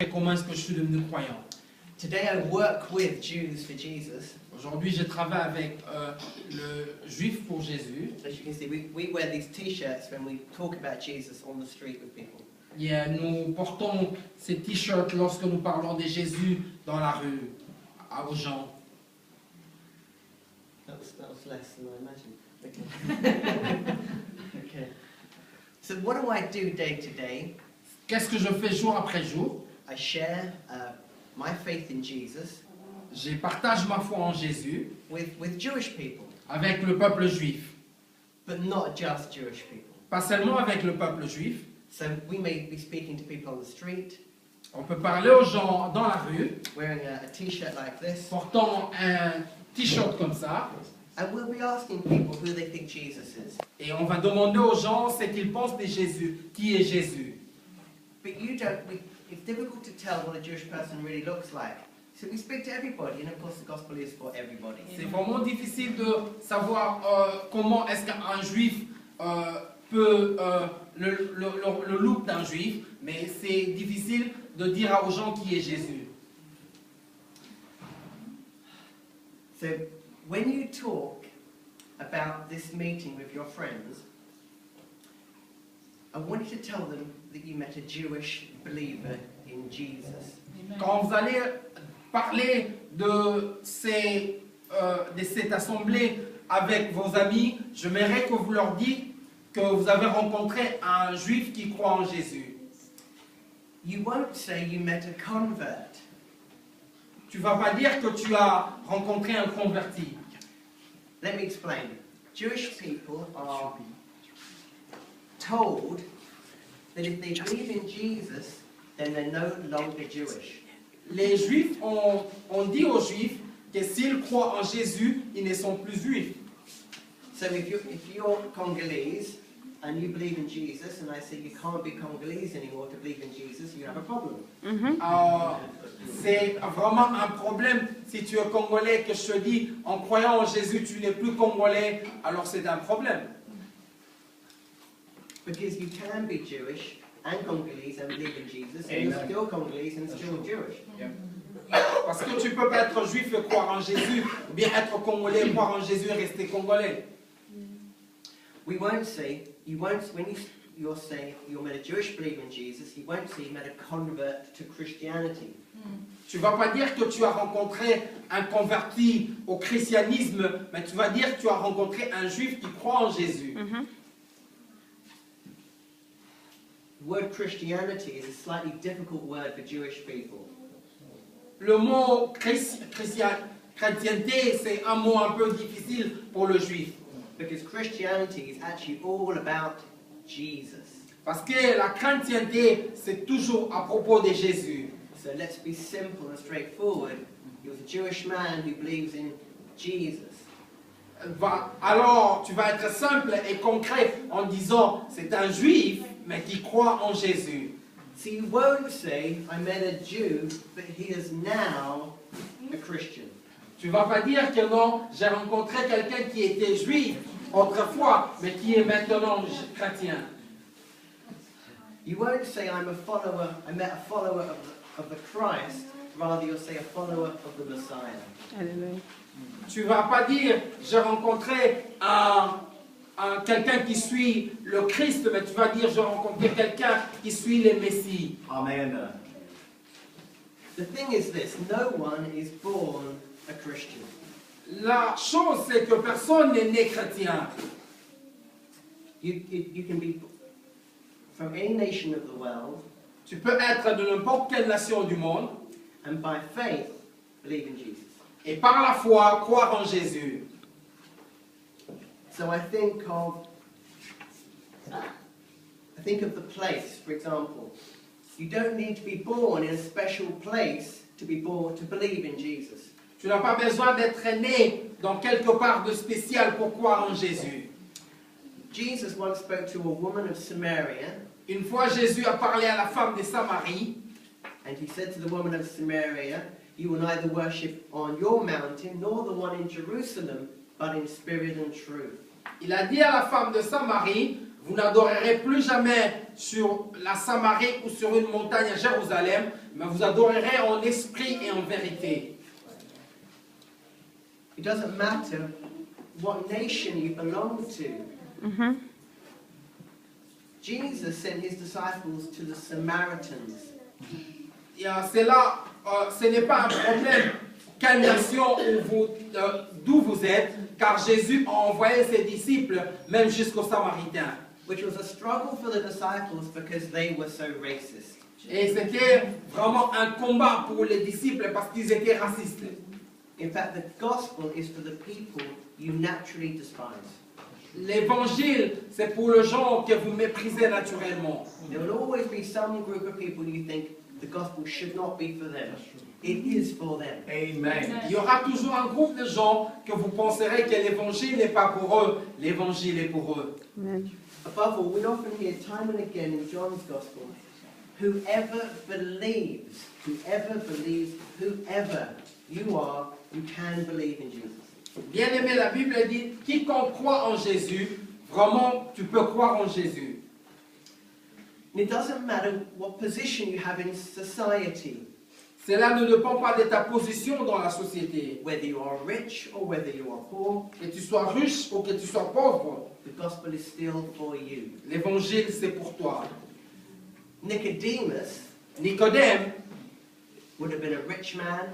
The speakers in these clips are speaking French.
comment est-ce que je suis devenu croyant. Today I work with Jews for Jesus. Aujourd'hui, je travaille avec le juif pour Jésus. As you can see, we wear these t-shirts when we talk about Jesus on the street with people. Et, nous portons ces t-shirts lorsque nous parlons de Jésus dans la rue, aux gens. That was less than I imagined. Okay. Okay. So what do I do day to day? Qu'est-ce que je fais jour après jour? I share my faith in Jesus Je partage ma foi en Jésus with Jewish people, avec le peuple juif. but not just Jewish people. Pas seulement avec le peuple juif. So we may be speaking to people on the street, On peut parler aux gens dans la rue, wearing a t-shirt like this, portant un t-shirt comme ça, and we'll be asking people who they think Jesus is. et on va demander aux gens ce qu'ils pensent de Jésus. Qui est Jésus? But it's difficult to tell what a Jewish person really looks like. So we speak to everybody, and of course the gospel is for everybody. C'est vraiment difficile de savoir comment est-ce qu'un juif peut le look d'un juif, mais c'est difficile de dire aux gens qui est Jésus. So when you talk about this meeting with your friends, I want you to tell them that you met a Jewish believer in Jesus. Quand vous allez parler de cette assemblée avec vos amis, j'aimerais que vous leur dites que vous avez rencontré un juif qui croit en Jésus. You won't say you met a convert. Tu vas pas dire que tu as rencontré un converti. Let me explain. Jewish people are told that if they believe in Jesus, then they're no longer Jewish. Les juifs ont dit aux juifs que s'ils croient en Jésus, ils ne sont plus juifs. So if you're Congolese and you believe in Jesus, and I say you can't be Congolese anymore to believe in Jesus, you have a problem. C'est vraiment un problème si tu es congolais que je te dis en croyant en Jésus tu n'es plus congolais, alors c'est un problème. Because you can be Jewish and Congolese and believe in Jesus, and you're still Congolese and still Jewish. Parce que tu peux pas être juif et croire en Jésus, ou bien être congolais et croire en Jésus et rester congolais. We won't say, when you're saying you met a Jewish believer in Jesus, you won't say you met a convert to Christianity. Tu vas pas dire que tu as rencontré un converti au christianisme, mais tu vas dire que tu as rencontré un juif qui croit en Jésus. The word Christianity is a slightly difficult word for Jewish people. Le mot chrétienté, c'est un mot un peu difficile pour le juif. Because Christianity is actually all about Jesus. Parce que la chrétienté, c'est toujours à propos de Jésus. So let's be simple and straightforward. He was a Jewish man who believes in Jesus. Alors, tu vas être simple et concret en disant, c'est un juif, mais qui croit en Jésus. So you won't say, I met a Jew, but he is now a Christian. Tu vas pas dire que non, j'ai rencontré quelqu'un qui était juif autrefois, mais qui est maintenant chrétien. You won't say, I met a follower of the Christ, rather you'll say a follower of the Messiah. Alléluia. Tu vas pas dire, j'ai rencontré quelqu'un qui suit le Christ, mais tu vas dire, j'ai rencontré quelqu'un qui suit le Messie. Amen. The thing is this, no one is born a Christian. La chose, c'est que personne n'est né chrétien. You can be from any nation of the world, Tu peux être de n'importe quelle nation du monde, and by faith, believe in Jesus. et par la foi, croire en Jésus. So I think of the place, for example. You don't need to be born in a special place to believe in Jesus. Tu n'as pas besoin d'être né dans quelque part de spécial pour croire en Jésus. Jesus once spoke to a woman of Samaria, Une fois, Jésus a parlé à la femme de Samarie, and he said to the woman of Samaria, you will neither worship on your mountain nor the one in Jerusalem, but in spirit and truth. il a dit à la femme de Samarie, Vous n'adorerez plus jamais sur la Samarie ou sur une montagne à Jérusalem, mais vous adorerez en esprit et en vérité. It doesn't matter what nation you belong to. Jesus sent his disciples to the Samaritans. Et c'est là, ce n'est pas un problème quelle nation d'où vous êtes, car Jésus a envoyé ses disciples même jusqu'aux Samaritains. Which was a struggle for the disciples because they were so racist. Et c'était vraiment un combat pour les disciples parce qu'ils étaient racistes. In fact, the gospel is for the people you naturally despise. L'évangile, c'est pour les gens que vous méprisez naturellement. There will always be some group of people you think the gospel should not be for them. It is for them. Amen. Il y aura toujours un groupe de gens que vous penserez que l'évangile n'est pas pour eux. L'évangile est pour eux. Amen. Above all, we often hear time and again in John's gospel, whoever believes whoever you are, you can believe in Jesus. Bien aimé, la Bible dit, quiconque croit en Jésus, vraiment, tu peux croire en Jésus. And it doesn't matter what position you have in society, Cela ne dépend pas de ta position dans la société. whether you are rich or whether you are poor, Que tu sois riche ou que tu sois pauvre, the gospel is still for you. l'évangile c'est pour toi. Nicodemus Nicodème would have been a rich man,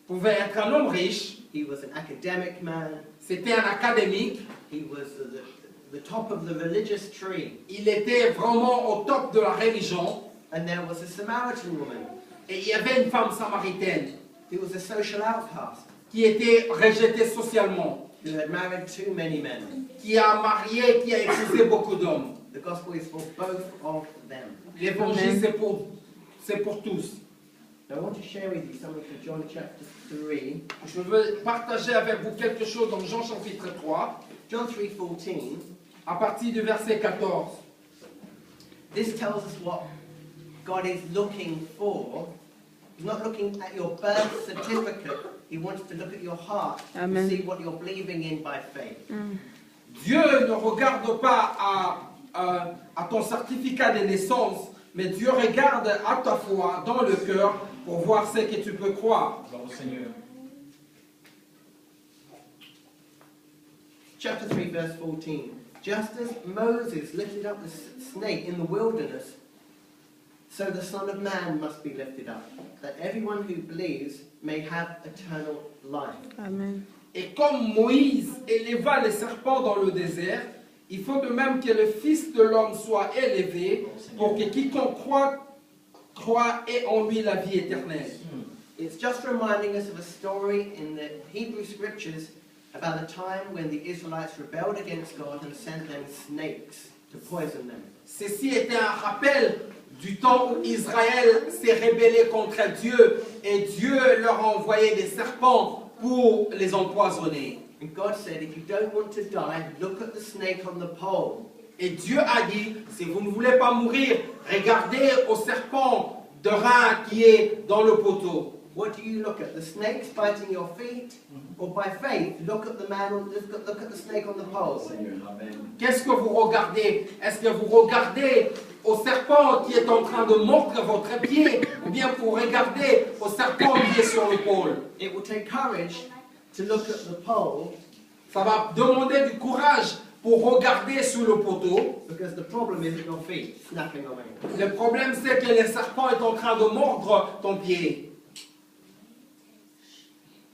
pouvait être un homme riche, he was an academic man, c'était un académique, he was the top of the religious tree. il était vraiment au top de la religion, And there was a Samaritan woman et il y avait une femme samaritaine who was a social outcast, qui était rejetée socialement, who had married too many men. qui a marié, qui a épousé beaucoup d'hommes. The gospel is for both of them. L'évangile c'est pour tous. Now I want to share with you something from John chapter 3. Je veux partager avec vous quelque chose dans Jean chapitre 3, John 3:14. à partir du verset 14. This tells us what God is looking for. He's not looking at your birth certificate. He wants to look at your heart Amen. to see what you're believing in by faith. Dieu ne regarde pas à ton certificat de naissance, mais Dieu regarde à ta foi dans le cœur pour voir ce que tu peux croire. Gloire au Seigneur. Chapter 3, verse 14. Just as Moses lifted up the snake in the wilderness, so the Son of Man must be lifted up, that everyone who believes may have eternal life. Amen. Et comme Moïse éleva les serpents dans le désert, il faut de même que le Fils de l'homme soit élevé pour que quiconque croit ait en lui la vie éternelle. It's just reminding us of a story in the Hebrew scriptures about the time when the Israelites rebelled against God and sent them snakes to poison them. Ceci était un rappel du temps où Israël s'est rébellé contre Dieu et Dieu leur a envoyé des serpents pour les empoisonner. And God said, if you don't want to die, look at the snake on the pole. Et Dieu a dit, si vous ne voulez pas mourir, regardez au serpent de rein qui est dans le poteau. What do you look at? The snakes biting your feet? Or by faith, look at the man on, look at the snake on the pole? Amen. Qu'est-ce que vous regardez? Est-ce que vous regardez au serpent qui est en train de mordre votre pied ou bien vous regardez au serpent qui est sur le pôle? It will take courage to look at the pole Ça va demander du courage pour regarder sur le poteau. because the problem isn't your feet snapping away. Le problème c'est que le serpent est en train de mordre ton pied.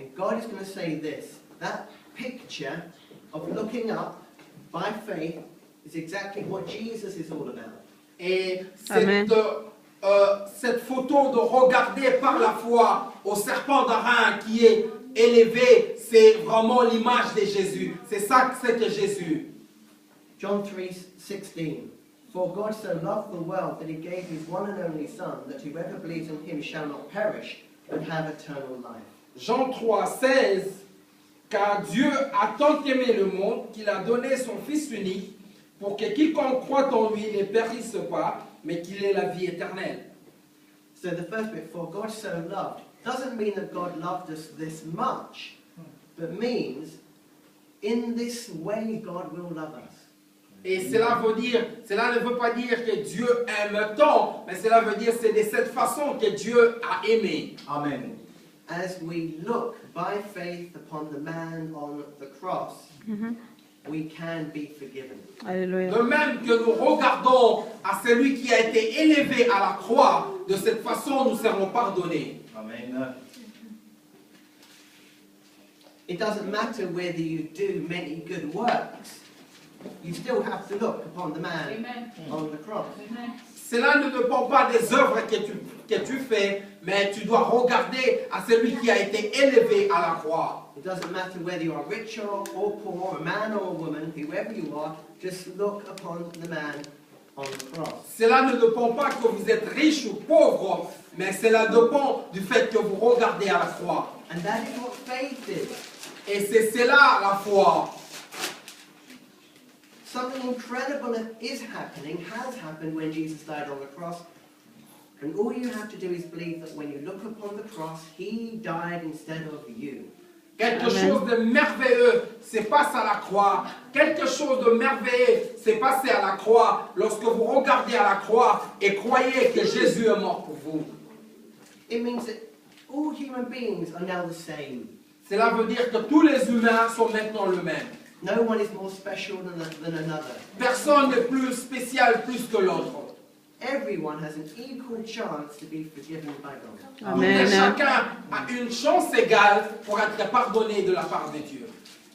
And God is going to say this, that picture of looking up by faith is exactly what Jesus is all about. Et Amen. cette photo de regarder par la foi au serpent d'airain qui est élevé, c'est vraiment l'image de Jésus. C'est ça que c'est que Jésus. John 3:16. For God so loved the world that he gave his one and only Son, that whoever believes in him shall not perish, but have eternal life. Jean 3:16, car Dieu a tant aimé le monde qu'il a donné son Fils unique pour que quiconque croit en lui ne périsse pas, mais qu'il ait la vie éternelle. So the first bit, for God so loved, doesn't mean that God loved us this much, but means in this way God will love us. Et cela ne veut pas dire que Dieu aime tant, mais cela veut dire que c'est de cette façon que Dieu a aimé. Amen. As we look by faith upon the man on the cross, we can be forgiven. Alléluia. De même que nous regardons à celui qui a été élevé à la croix, de cette façon nous serons pardonnés. Amen. It doesn't matter whether you do many good works, you still have to look upon the man Amen. on the cross. Amen. Cela ne dépend pas des œuvres que tu fais, mais tu dois regarder à celui qui a été élevé à la croix. It doesn't matter whether you are rich or poor, a man or a woman, whoever you are, just look upon the man on the cross. Cela ne dépend pas que vous êtes riche ou pauvre, mais cela dépend du fait que vous regardez à la croix. And that is what faith is. Et c'est cela la foi. Something incredible is happening, has happened when Jesus died on the cross. And all you have to do is believe that when you look upon the cross, he died instead of you. Quelque Amen. chose de merveilleux s'est passé à la croix. Quelque chose de merveilleux s'est passé à la croix lorsque vous regardez à la croix et croyez que Jésus est mort pour vous. It means that all human beings are now the same. Cela veut dire que tous les humains sont maintenant le même. No one is more special than another. Personne n'est plus spécial plus que l'autre. Everyone has an equal chance to be forgiven by God. Et Amen. chacun a une chance égale pour être pardonné de la part de Dieu.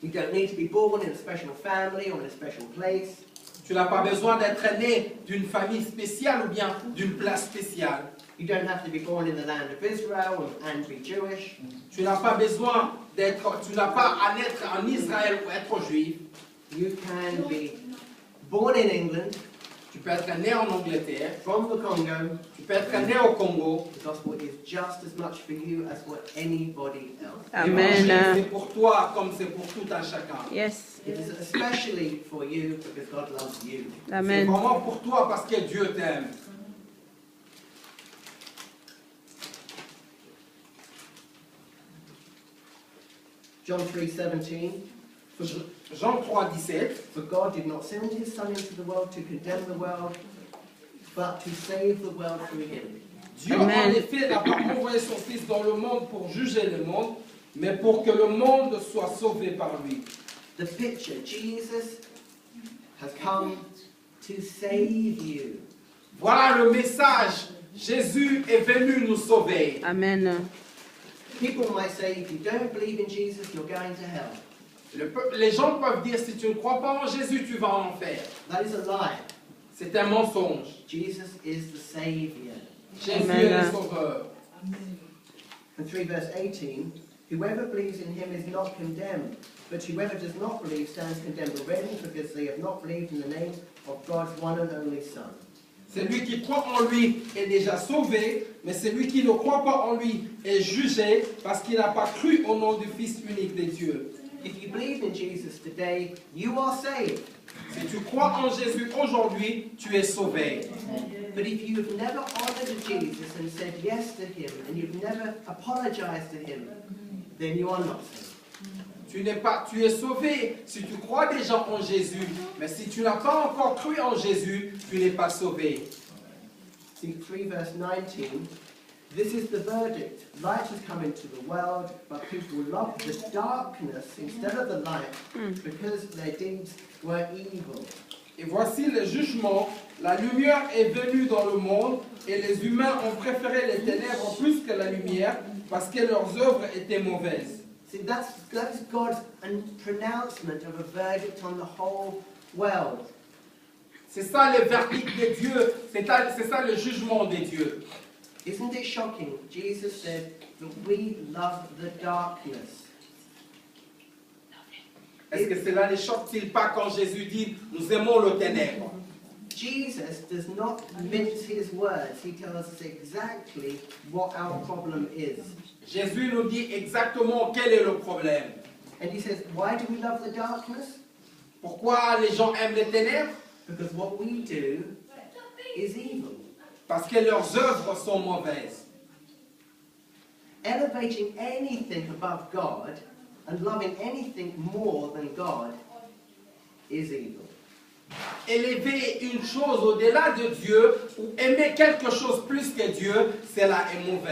You don't need to be born in a special family or in a special place. Tu n'as pas besoin d'être né d'une famille spéciale ou bien d'une place spéciale. You don't have to be born in the land of Israel and be Jewish. Tu n'as pas besoin tu n'as pas à naître en Israël ou être juif. You can be born in England, Tu peux être né en Angleterre. from the Congo. Tu peux être né au Congo. The gospel is just as much for you as for anybody else. L'évangile, Amen. c'est pour toi comme c'est pour tout un chacun. Yes. It is especially for you because God loves you. C'est Amen. vraiment pour toi parce que Dieu t'aime. John 3:17. Jean 3,17. For God did not send his Son into the world to condemn the world, but to save the world through him. Dieu, Amen. en effet, n'a pas envoyé son Fils dans le monde pour juger le monde, mais pour que le monde soit sauvé par lui. The picture, Jesus has come to save you. Voilà le message. Jésus est venu nous sauver. Amen. People might say, if you don't believe in Jesus, you're going to hell. Les gens peuvent dire, si tu ne crois pas en Jésus, tu vas en enfer. That is a lie. C'est un mensonge. Jesus is the Savior. Jésus Amen. est le sauveur. And 3 verse 18, whoever believes in him is not condemned, but whoever does not believe stands condemned already because they have not believed in the name of God's one and only Son. Celui qui croit en lui est déjà sauvé, mais celui qui ne croit pas en lui est jugé parce qu'il n'a pas cru au nom du Fils unique de Dieu. If you believe in Jesus today, you are saved. Si tu crois en Jésus aujourd'hui, tu es sauvé. But if you've never honored Jesus and said yes to him, and you've never apologized to him, then you are not saved. Tu es sauvé si tu crois déjà en Jésus, mais si tu n'as pas encore cru en Jésus, tu n'es pas sauvé. See 3 verse 19, this is the verdict. Light has come into the world, but people loved the darkness instead of the light because their deeds were evil. Et voici le jugement. La lumière est venue dans le monde et les humains ont préféré les ténèbres plus que la lumière parce que leurs œuvres étaient mauvaises. See, that's God's pronouncement of a verdict on the whole world. C'est ça le verdict de Dieu, c'est ça le jugement de Dieu. Isn't it shocking? Jesus said that we love the darkness. Est-ce que cela ne choque-t-il pas quand Jésus dit « Nous aimons le ténèbre » Jesus does not mince his words. He tells us exactly what our problem is. Jésus nous dit exactement quel est le problème. And he says, why do we love the darkness? Pourquoi les gens aiment les ténèbres? Because what we do is evil. Parce que leurs œuvres sont mauvaises. Elevating anything above God and loving anything more than God is evil. élever une chose au-delà de Dieu ou aimer quelque chose plus que Dieu, cela est mauvais.